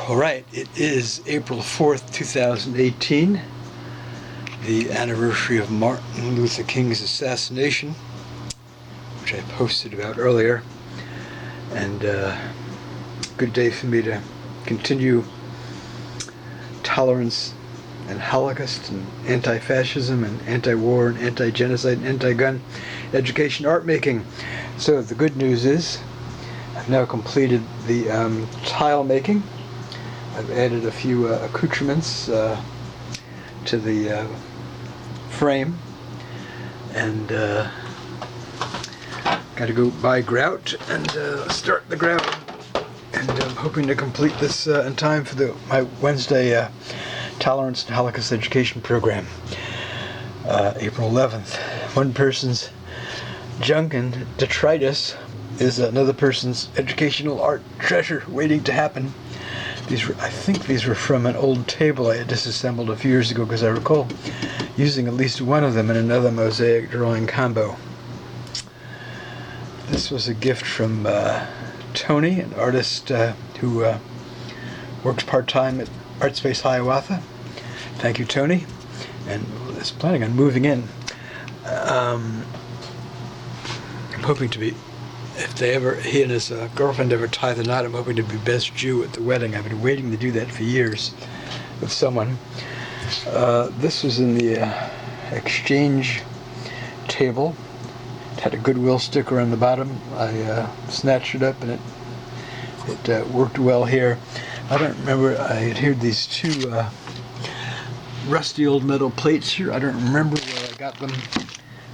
All right, it is April 4th, 2018, the anniversary of Martin Luther King's assassination, which I posted about earlier, and good day for me to continue tolerance and Holocaust and anti-fascism and anti-war and anti-genocide and anti-gun education, art making. So the good news is I've now completed the tile making. I've added a few accoutrements to the frame, and got to go buy grout and start the grout, and I'm hoping to complete this in time for my Wednesday Tolerance and Holocaust Education program, April 11th. One person's junk and detritus is another person's educational art treasure waiting to happen. I think these were from an old table I had disassembled a few years ago, because I recall using at least one of them in another mosaic drawing combo. This was a gift from Tony, an artist who works part-time at Art Space Hiawatha. Thank you, Tony, and is planning on moving in. I'm hoping to be, if he and his girlfriend ever tie the knot, I'm hoping to be best Jew at the wedding. I've been waiting to do that for years with someone. This was in the exchange table. It had a Goodwill sticker on the bottom. I snatched it up, and it worked well here. I don't remember, I had heard these two rusty old metal plates here. I don't remember where I got them.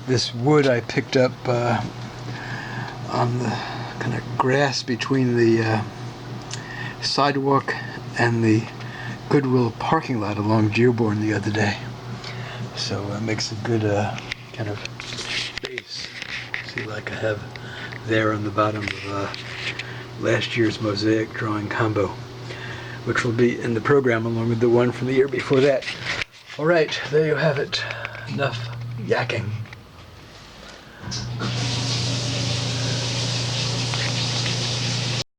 This wood I picked up on the kind of grass between the sidewalk and the Goodwill parking lot along Dearborn the other day. So it makes a good kind of base. See, like I have there on the bottom of last year's mosaic drawing combo, which will be in the program along with the one from the year before that. All right, there you have it. Enough yakking.